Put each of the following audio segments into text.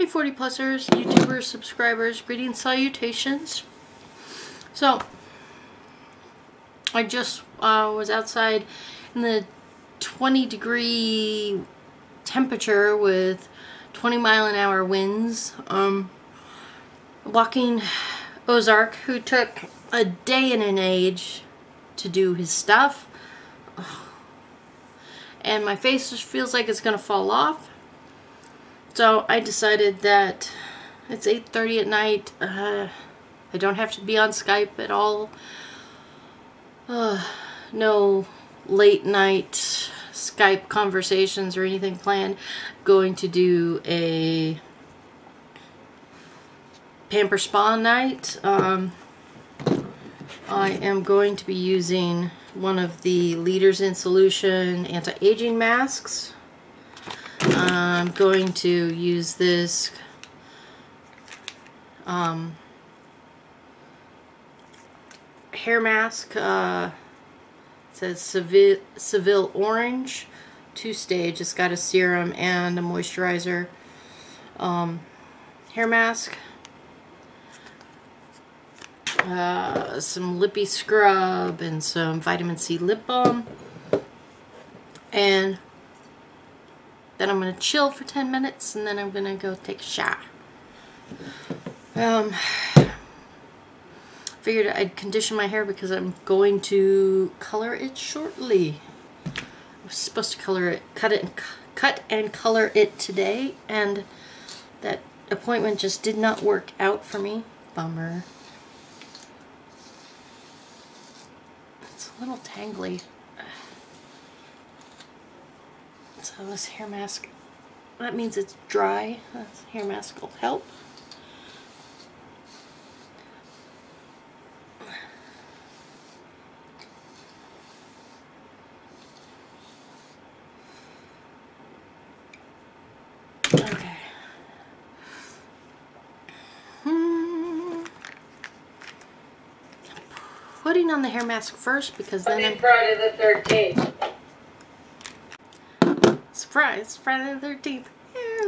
Hey 40 plusers, YouTubers, subscribers, greetings, salutations. So, I just was outside in the 20-degree temperature with 20-mile-an-hour winds, walking Ozark, who took a day and an age to do his stuff. And my face just feels like it's gonna fall off. So I decided that it's 8:30 at night. I don't have to be on Skype at all. No late night Skype conversations or anything planned. Going to do a Pamper Spa night. I am going to be using one of the Leaders in Solution anti-aging masks. I'm going to use this hair mask. It says Seville Orange, 2-stage. It's got a serum and a moisturizer hair mask. Some lippy scrub and some vitamin C lip balm. And then I'm going to chill for 10 minutes and then I'm going to go take a shower. Figured I'd condition my hair because I'm going to color it shortly. I was supposed to cut and color it today, and that appointment just did not work out for me. Bummer. It's a little tangly. So this hair mask, that means it's dry. This hair mask will help. Okay. Putting on the hair mask first because then I'm Friday the 13th. Surprise, Friday the 13th.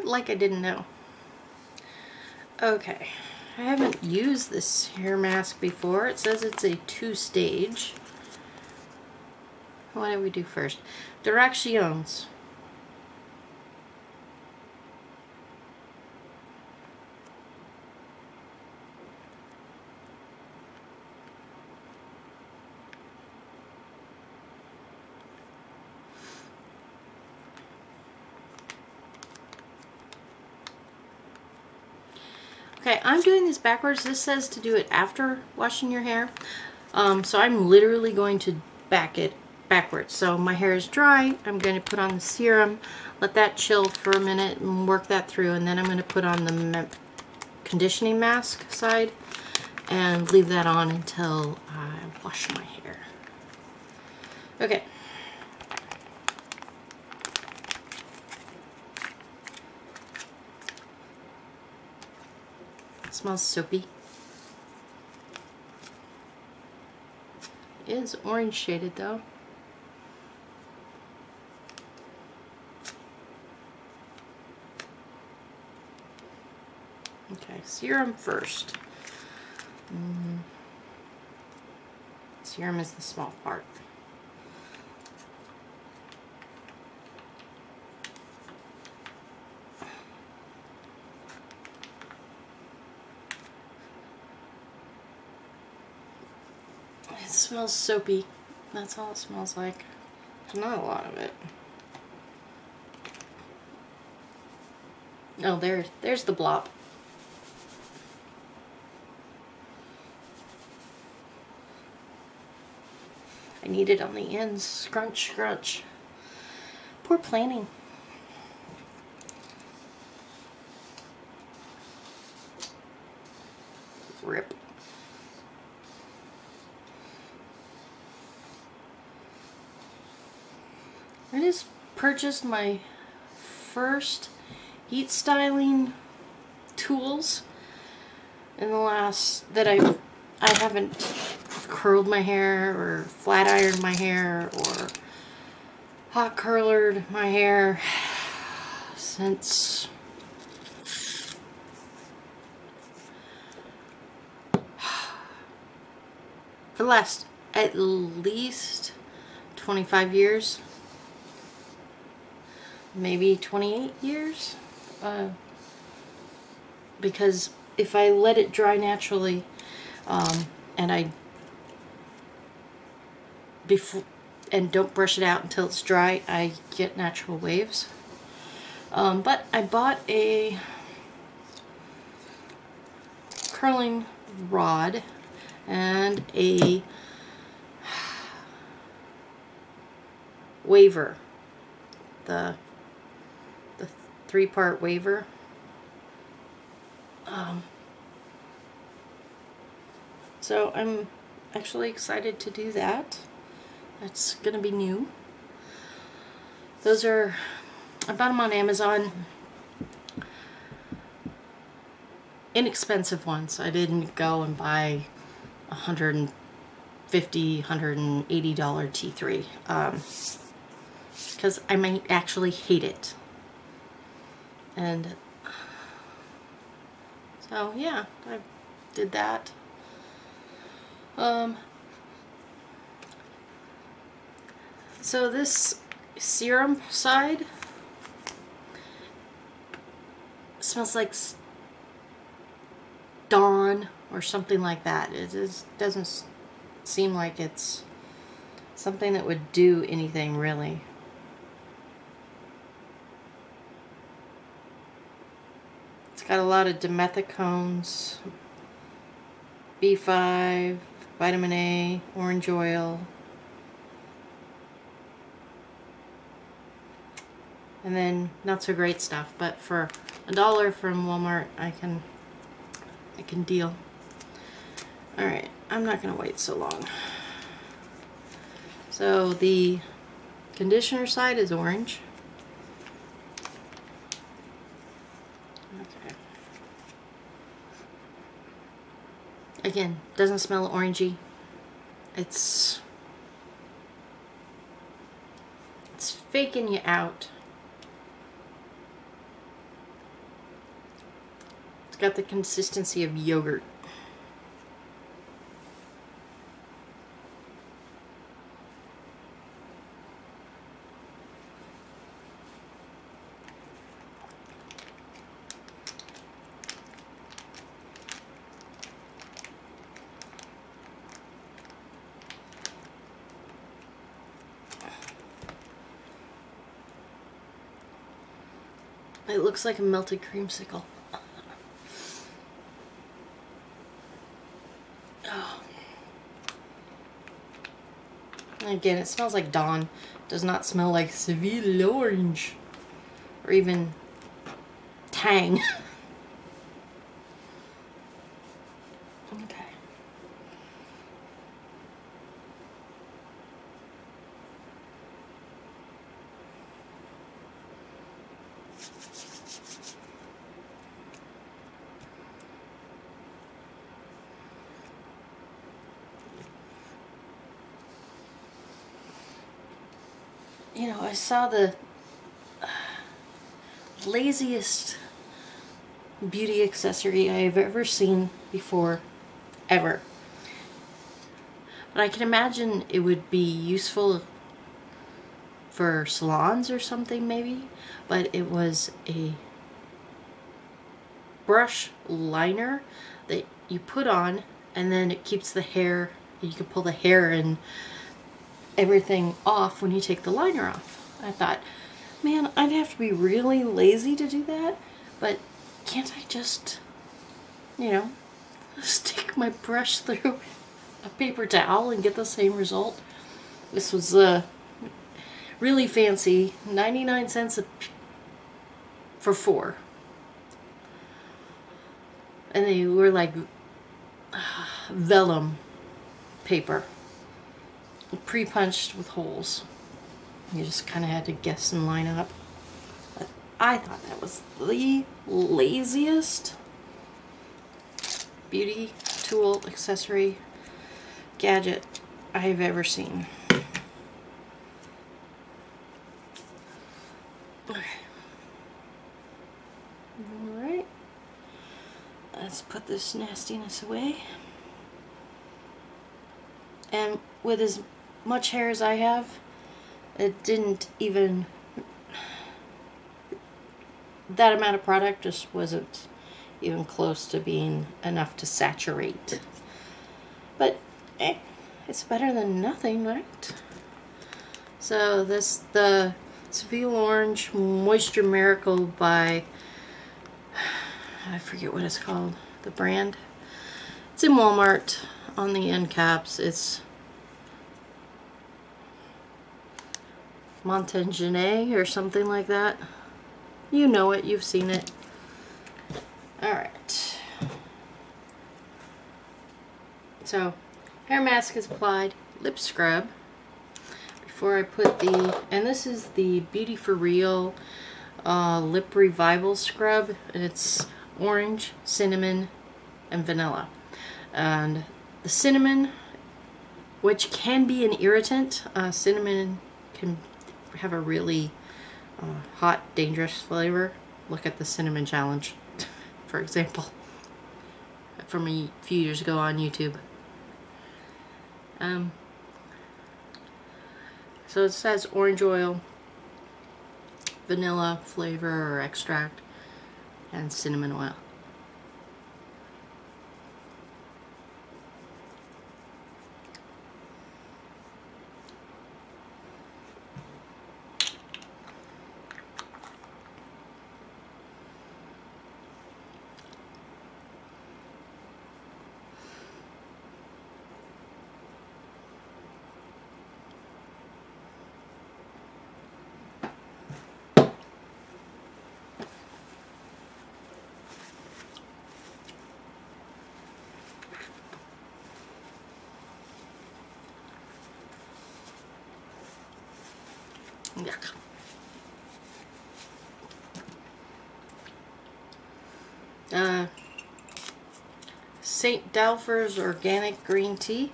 Like I didn't know. Okay. I haven't used this hair mask before. It says it's a 2-stage. What did we do first? Directions. Okay, I'm doing this backwards. This says to do it after washing your hair. So I'm literally going to back it backwards. So my hair is dry. I'm going to put on the serum, let that chill for a minute and work that through. And then I'm going to put on the conditioning mask side and leave that on until I wash my hair. Okay. It smells soapy. It is orange shaded though. Okay, serum first. Serum is the small part. It smells soapy. That's all it smells like. There's not a lot of it. Oh, there's the blob. I need it on the ends. Scrunch, scrunch. Poor planning. Rip. I just purchased my first heat styling tools in the last that I haven't curled my hair or flat ironed my hair or hot curlered my hair since last at least 25 years, maybe 28 years, because if I let it dry naturally, and don't brush it out until it's dry, I get natural waves. But I bought a curling rod and a waver, the 3-part waver. So I'm actually excited to do that. That's gonna be new. Those are, I bought them on Amazon. Inexpensive ones. I didn't go and buy $150, $180 T3, because I might actually hate it. And so yeah, I did that. So this serum side smells like Dawn or something like that. It just doesn't seem like it's something that would do anything really. It's got a lot of dimethicones, B5, vitamin A, orange oil, and then not so great stuff, but for $1 from Walmart I can deal. Alright, I'm not gonna wait so long. So the conditioner side is orange. Okay. Again, doesn't smell orangey. It's faking you out. It's got the consistency of yogurt. It looks like a melted creamsicle. Oh. Again, it smells like Dawn. Does not smell like Seville orange or even Tang. Okay. You know, I saw the laziest beauty accessory I have ever seen before, ever. But I can imagine it would be useful for salons or something maybe, but it was a brush liner that you put on, and then it keeps the hair, you can pull the hair and everything off when you take the liner off. I thought, man, I'd have to be really lazy to do that, but can't I just, you know, stick my brush through a paper towel and get the same result? This was really fancy, 99 cents for 4. And they were like vellum paper, pre-punched with holes. You just kind of had to guess and line up. But I thought that was the laziest beauty tool, accessory, gadget I've ever seen. Okay. Alright. Let's put this nastiness away. And with as much hair as I have, it didn't even, that amount of product just wasn't even close to being enough to saturate. But it's better than nothing, right? So this, the Seville Orange Moisture Miracle by, I forget what it's called, the brand. It's in Walmart. On the end caps, it's Montagne or something like that. You know it, you've seen it. Alright. So, hair mask is applied, lip scrub. Before I put the, and this is the Beauty For Real Lip Revival Scrub, and it's orange, cinnamon, and vanilla. And the cinnamon, which can be an irritant, cinnamon can have a really hot, dangerous flavor. Look at the cinnamon challenge, for example, from a few years ago on YouTube. So it says orange oil, vanilla flavor or extract, and cinnamon oil. Yuck. St. Dalfer's Organic Green Tea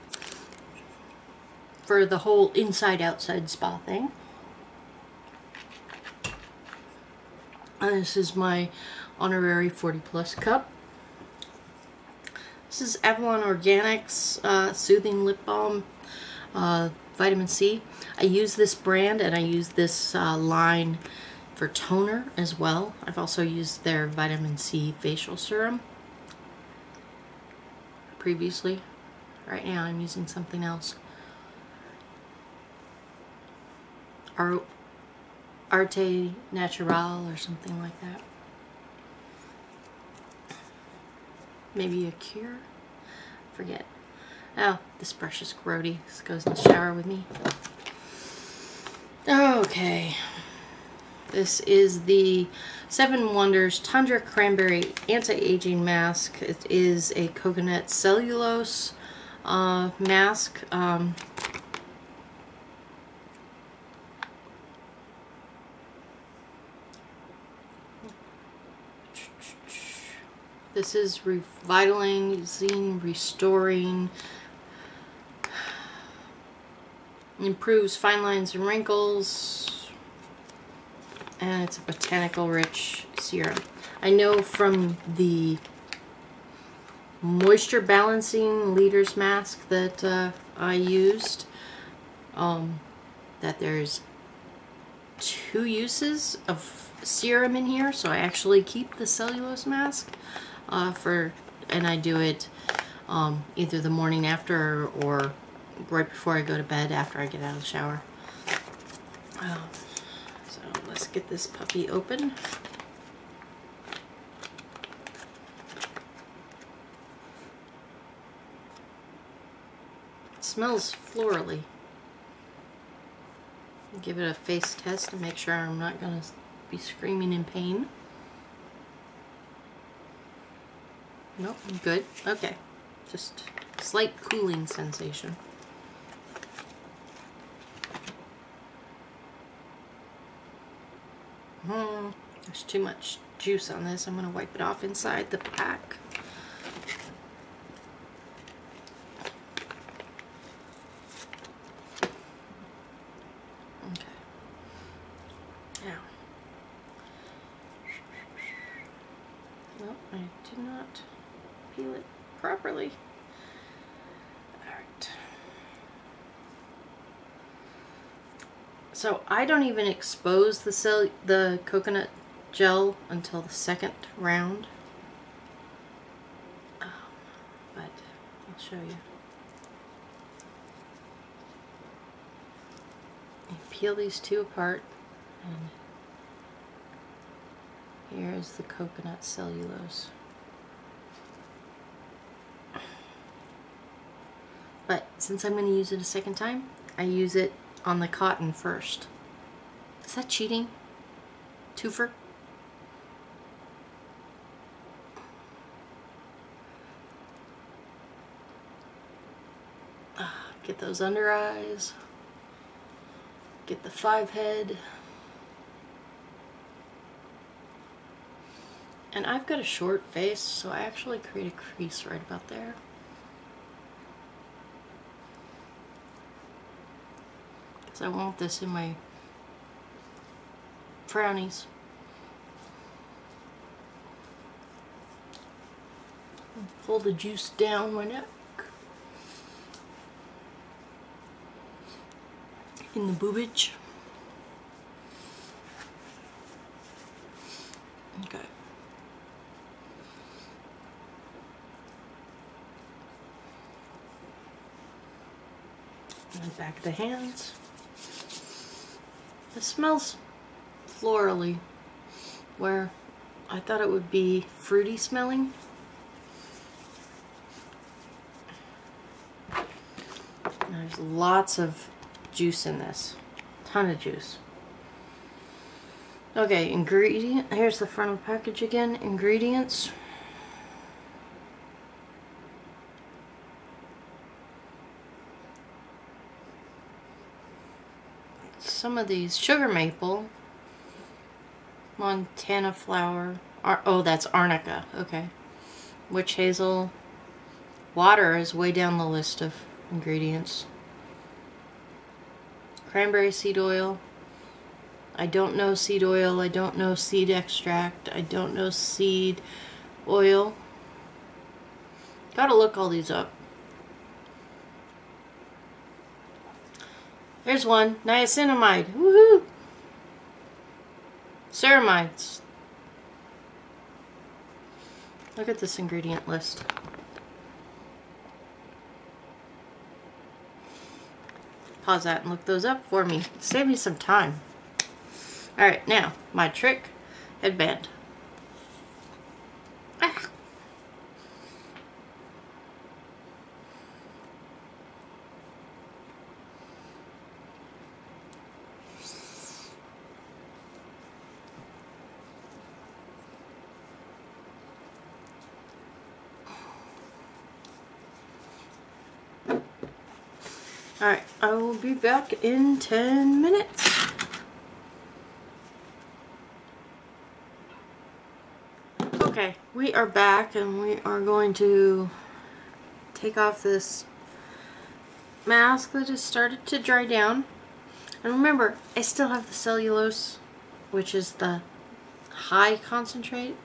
for the whole inside-outside spa thing. And this is my honorary 40+ cup. This is Avalon Organics Soothing Lip Balm, Vitamin C. I use this brand and I use this line for toner as well. I've also used their Vitamin C facial serum previously. Right now I'm using something else. Arte Natural or something like that. Maybe a Cure? Forget. Oh, this brush is grody. This goes in the shower with me. Okay. This is the 7 Wonders Tundra Cranberry Anti-Aging Mask. It is a coconut cellulose mask. This is revitalizing, restoring, improves fine lines and wrinkles, and it's a botanical rich serum. I know from the moisture balancing leader's mask that I used that there's 2 uses of serum in here, so I actually keep the cellulose mask and I do it either the morning after or right before I go to bed after I get out of the shower. So let's get this puppy open. It smells florally. Give it a face test to make sure I'm not going to be screaming in pain. Nope, I'm good. Okay. Just slight cooling sensation. There's too much juice on this. I'm going to wipe it off inside the pack. Okay. Now. Well, I did not peel it properly. Alright. So I don't even expose the coconut gel until the second round. But I'll show you. You peel these two apart, and here is the coconut cellulose. But since I'm going to use it a second time, I use it on the cotton first. Is that cheating? Twofer? Get those under eyes. Get the 5 head. And I've got a short face, so I actually create a crease right about there. Because I want this in my frownies. Pull the juice down my neck. In the boobage. Okay. And the back of the hands. This smells florally, where I thought it would be fruity smelling. There's lots of juice in this. Ton of juice. Okay, ingredient. Here's the front of the package again. Ingredients. Some of these. Sugar maple. Montana flower. Oh, that's arnica. Okay. Witch hazel. Water is way down the list of ingredients. Cranberry seed oil. I don't know seed oil. I don't know seed extract. I don't know seed oil. Gotta look all these up. There's one. Niacinamide. Woohoo! Ceramides. Look at this ingredient list. Pause that and look those up for me. Save me some time. Alright, now, my trick headband. Ah. Alright, I will be back in 10 minutes. Okay, we are back and we are going to take off this mask that has started to dry down. And remember, I still have the cellulose, which is the high concentrate.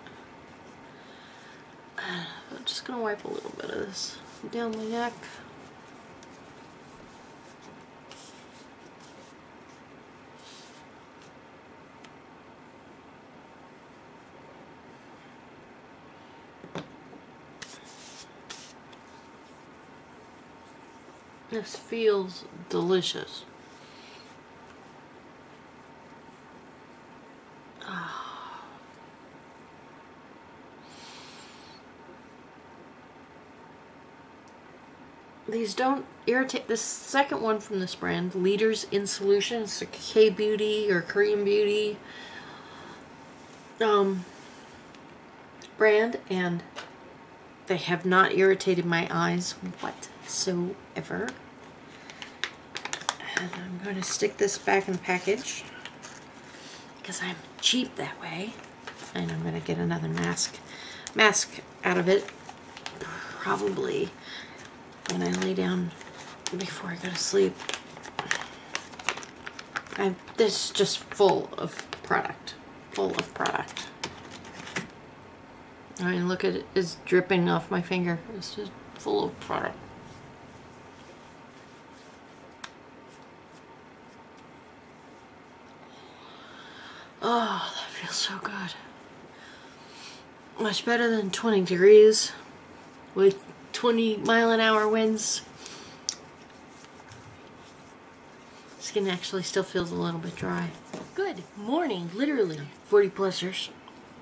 I'm just going to wipe a little bit of this down my neck. This feels delicious. These don't irritate. This second one from this brand, Leaders in Solution, it's a K-Beauty or Korean Beauty brand, and they have not irritated my eyes whatsoever. And I'm going to stick this back in the package because I'm cheap that way. And I'm going to get another mask out of it, probably when I lay down before I go to sleep. This is just full of product. I mean, look at it. It's dripping off my finger. It's just full of product. Oh, that feels so good. Much better than 20 degrees with 20-mile-an-hour winds. Skin actually still feels a little bit dry. Good morning, literally. 40 plusers,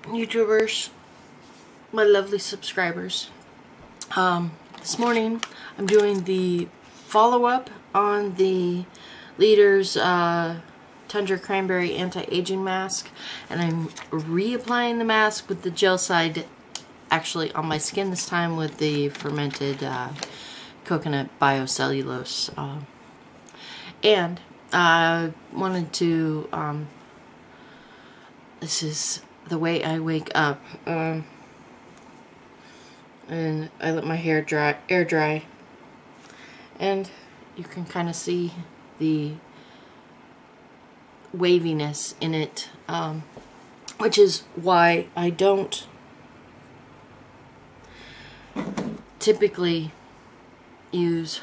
YouTubers, my lovely subscribers. This morning I'm doing the follow-up on the Leaders Tundra Cranberry Anti-Aging Mask, and I'm reapplying the mask with the gel side actually on my skin this time with the fermented coconut biocellulose. And I wanted to, this is the way I wake up, and I let my hair air dry, and you can kind of see the waviness in it, which is why I don't typically use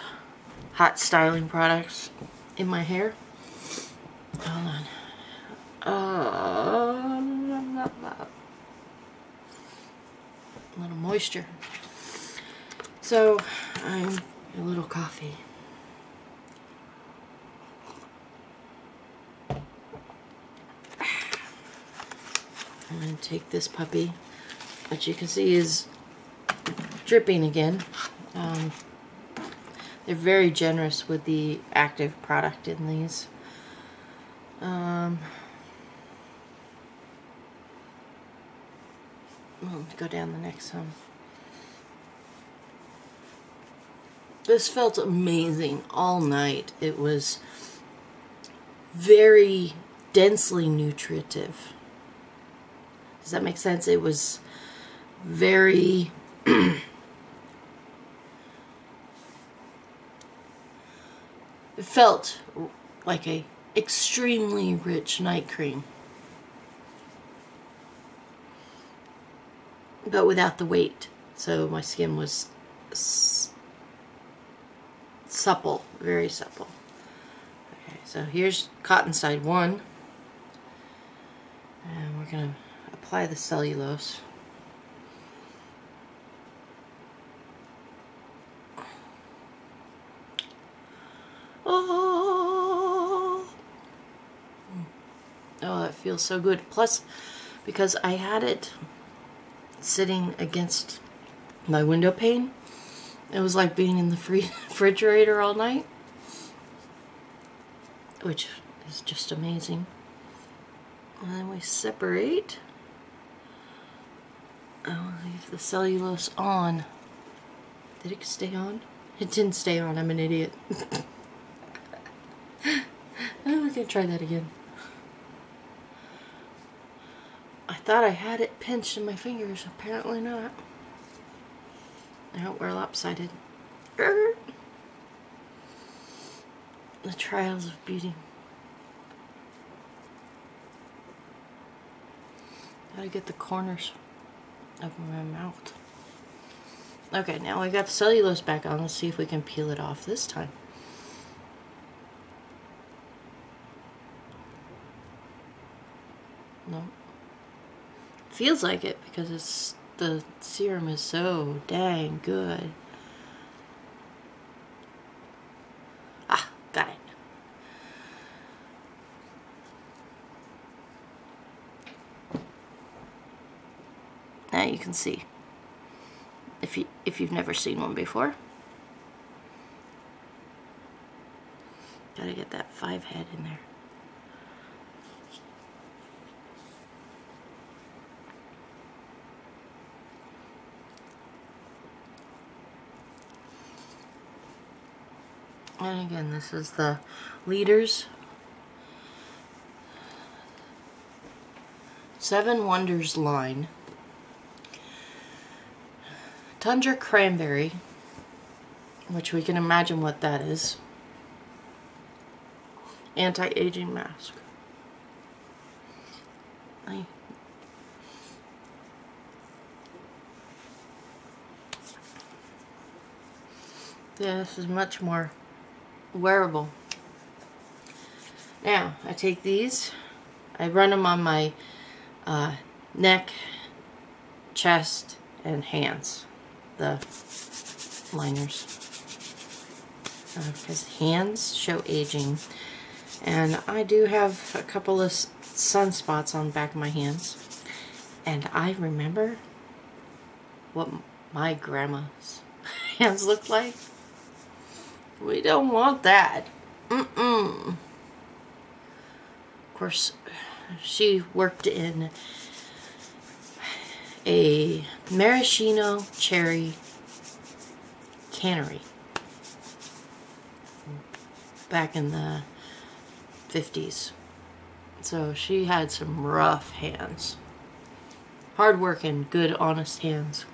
hot styling products in my hair. Hold on. A little moisture. So I'm a little coffee. I'm going to take this puppy, which you can see is dripping again. They're very generous with the active product in these. We'll go down the next one. This felt amazing all night. It was very densely nutritive. Does that make sense? It was very it felt like a extremely rich night cream, but without the weight. So my skin was supple, very supple. Okay, so here's cotton side 1, and we're gonna apply the cellulose. Oh, that feels so good. Plus, because I had it sitting against my window pane, it was like being in the refrigerator all night, which is just amazing. And then we separate. I'll leave the cellulose on. Did it stay on? It didn't stay on. I'm an idiot. I'm gonna try that again. I thought I had it pinched in my fingers. Apparently not. No, we're lopsided. The trials of beauty. Gotta get the corners of my mouth. Okay, now we got the cellulose back on. Let's see if we can peel it off this time. No. Feels like it because the serum is so dang good. Ah, got it. Now you can see, if you've never seen one before. Gotta get that 5 head in there. And again, this is the Leaders 7 Wonders line. Tundra Cranberry, which we can imagine what that is. Anti-aging mask. Yeah, this is much more wearable. Now, I take these I run them on my neck, chest, and hands. The liners. Because hands show aging. And I do have a couple of sunspots on the back of my hands. And I remember what my grandma's hands looked like. We don't want that. Of course, she worked in a maraschino cherry cannery back in the 50s. So she had some rough hands. Hard-working, good, honest hands.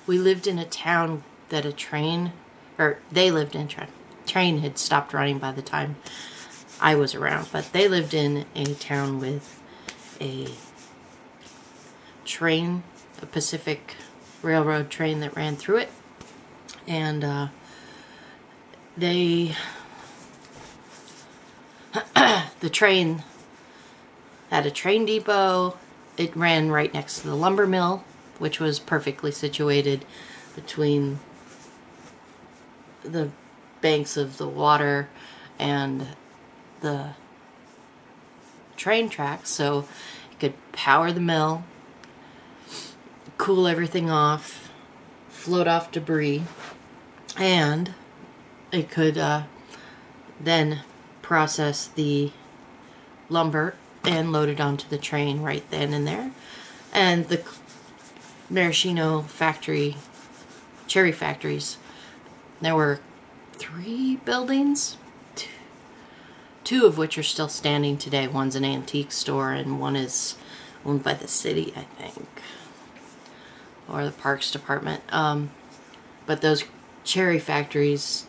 We lived in a town that they lived in train had stopped running by the time I was around, but they lived in a town with a train, a Pacific Railroad train that ran through it, and the train had a train depot. It ran right next to the lumber mill, which was perfectly situated between the banks of the water and the train tracks, so it could power the mill, cool everything off, float off debris, and it could then process the lumber and load it onto the train right then and there. And the maraschino factory, cherry factories, there were 3 buildings, two of which are still standing today. One's an antique store and one is owned by the city, I think, or the parks department. But those cherry factories,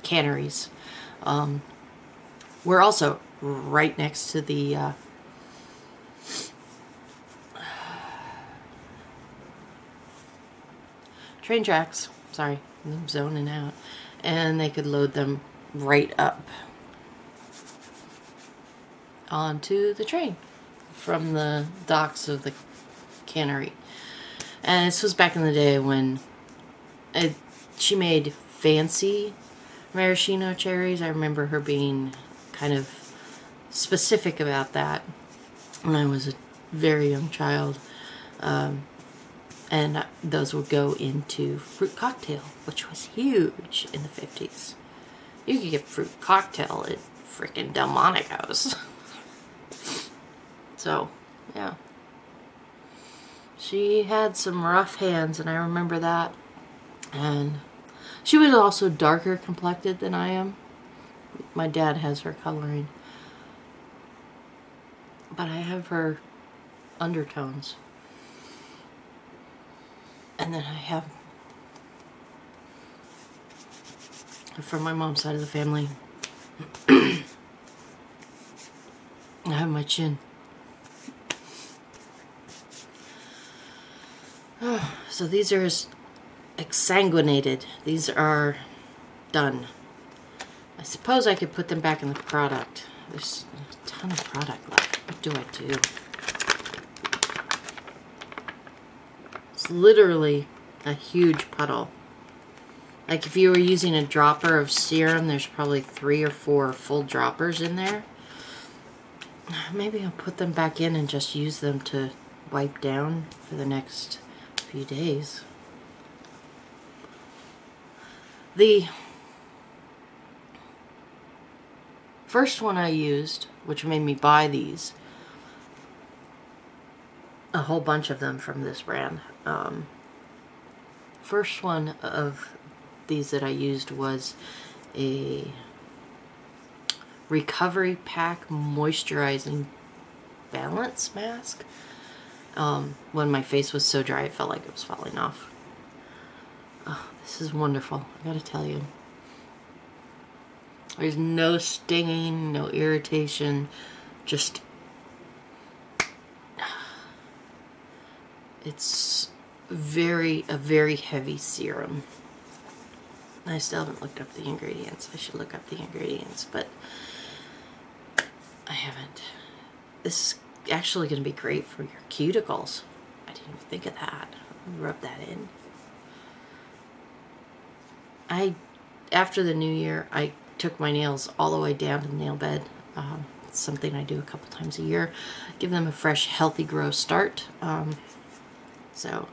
canneries, were also right next to the train tracks. Sorry, I'm zoning out. And they could load them right up onto the train from the docks of the cannery. And this was back in the day when she made fancy maraschino cherries. I remember her being kind of specific about that when I was a very young child. And those would go into fruit cocktail, which was huge in the 50s. You could get fruit cocktail at frickin' Delmonico's. So, yeah. She had some rough hands, and I remember that. And she was also darker complected than I am. My dad has her coloring. But I have her undertones. And then I have, from my mom's side of the family, I have my chin. So these are exsanguinated. These are done. I suppose I could put them back in the product. There's a ton of product left. What do I do? It's literally a huge puddle. Like if you were using a dropper of serum, there's probably 3 or 4 full droppers in there. Maybe I'll put them back in and just use them to wipe down for the next few days. The first one I used, which made me buy these, a whole bunch of them from this brand. First one of these that I used was a Recovery Pack Moisturizing Balance Mask. When my face was so dry, it felt like it was falling off. Oh, this is wonderful, I gotta tell you. There's no stinging, no irritation, just... It's a very heavy serum. I still haven't looked up the ingredients. I should look up the ingredients, but I haven't. This is actually going to be great for your cuticles. I didn't even think of that. Rub that in. After the new year, I took my nails all the way down to the nail bed. It's something I do a couple times a year. Give them a fresh, healthy, grow start. So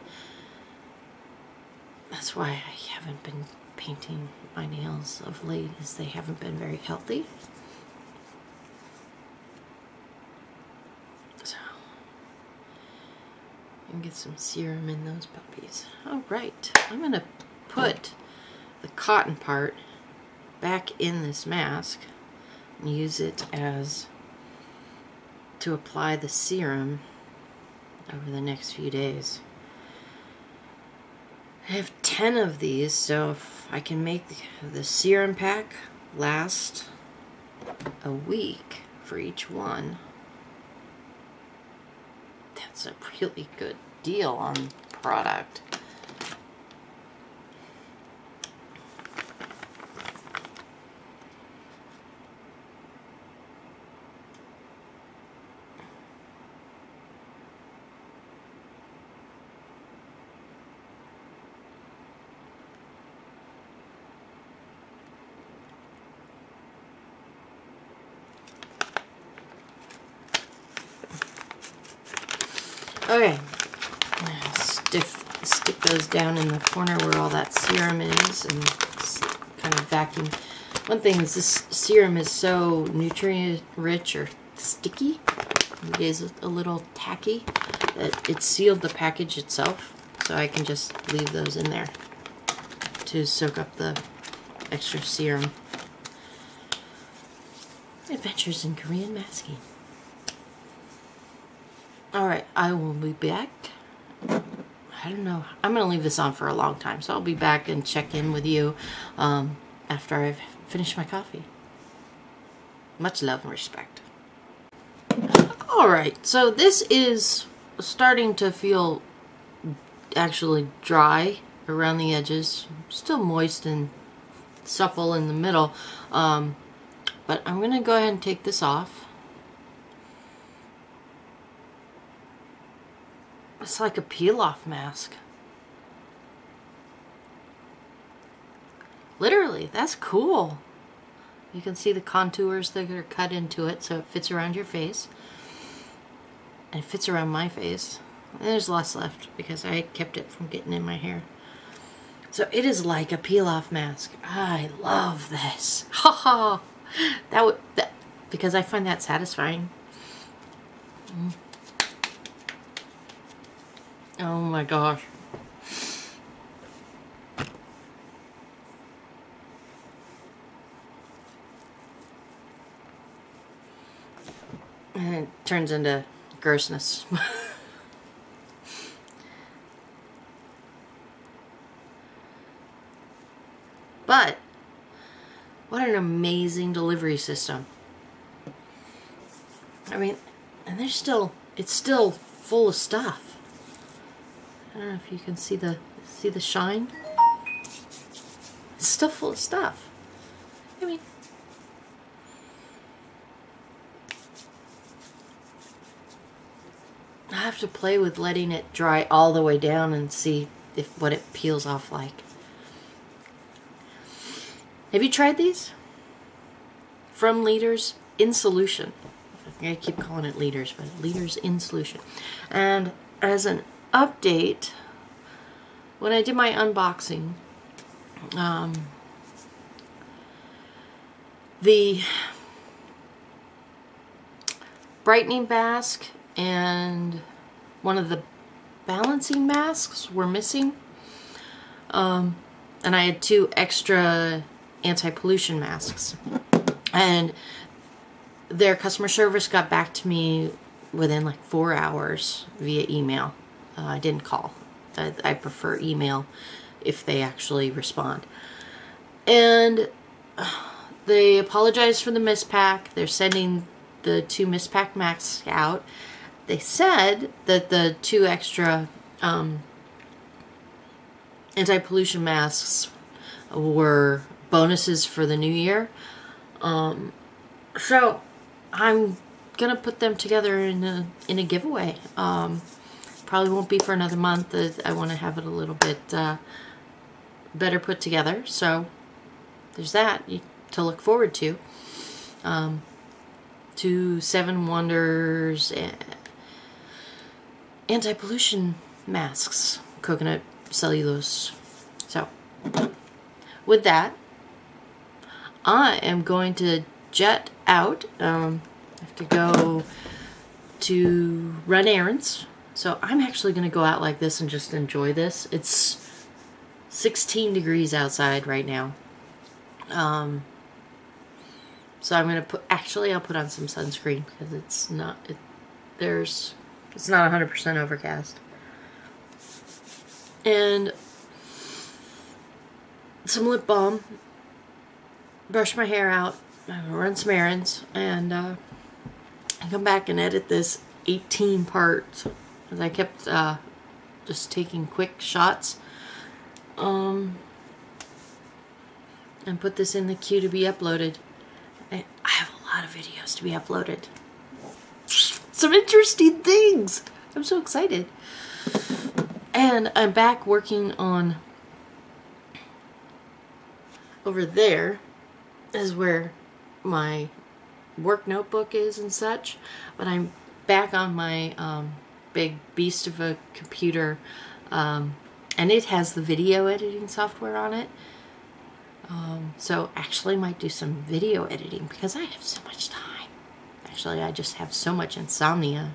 that's why I haven't been painting my nails of late, is they haven't been very healthy. So you can get some serum in those puppies. All right, I'm gonna put the cotton part back in this mask and use it as to apply the serum over the next few days. I have 10 of these, so if I can make the serum pack last a week for each one, that's a really good deal on product. Okay, stick those down in the corner where all that serum is and kind of vacuum. One thing is this serum is so nutrient rich or sticky, it is a little tacky, that it sealed the package itself, so I can just leave those in there to soak up the extra serum. Adventures in Korean masking. Alright, I will be back. I don't know. I'm going to leave this on for a long time, so I'll be back and check in with you after I've finished my coffee. Much love and respect. Alright, so this is starting to feel actually dry around the edges. Still moist and supple in the middle. But I'm going to go ahead and take this off. It's like a peel-off mask. Literally, that's cool. You can see the contours that are cut into it, so it fits around your face. And it fits around my face. And there's less left because I kept it from getting in my hair. So it is like a peel-off mask. I love this. Ha ha! Because I find that satisfying. Oh my gosh. And it turns into grossness. But what an amazing delivery system. I mean, and it's still full of stuff. I don't know if you can see the shine. It's still full of stuff. I mean, I have to play with letting it dry all the way down and see what it peels off like. Have you tried these? From Leaders in Solution. I keep calling it Leaders, but Leaders in Solution. And as an update, when I did my unboxing, the brightening mask and one of the balancing masks were missing, and I had 2 extra anti-pollution masks, and their customer service got back to me within like 4 hours via email. I didn't call. I prefer email if they actually respond. And they apologized for the mispack. They're sending the 2 mispack masks out. They said that the 2 extra anti-pollution masks were bonuses for the new year. So I'm gonna put them together in a giveaway. Probably won't be for another month. I want to have it a little bit better put together. So there's that to look forward to. 7 Wonders anti-pollution masks, coconut cellulose. So with that, I am going to jet out. I have to go to run errands. So I'm actually going to go out like this and just enjoy this. It's 16 degrees outside right now. So I'm going to I'll put on some sunscreen because it's not 100% overcast. And some lip balm. Brush my hair out. Run some errands. And come back and edit this 18 parts. Because I kept just taking quick shots. And put this in the queue to be uploaded. I have a lot of videos to be uploaded. Some interesting things. I'm so excited. And I'm back working on... Over there is where my work notebook is and such. But I'm back on my big beast of a computer. And it has the video editing software on it. So actually might do some video editing because I have so much time. Actually, I just have so much insomnia.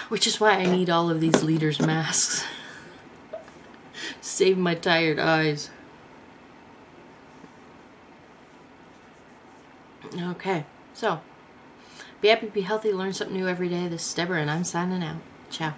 Which is why I need all of these leaders' masks. Save my tired eyes. Okay, so be happy, be healthy, learn something new every day. This is Deborah, and I'm signing out. Ciao.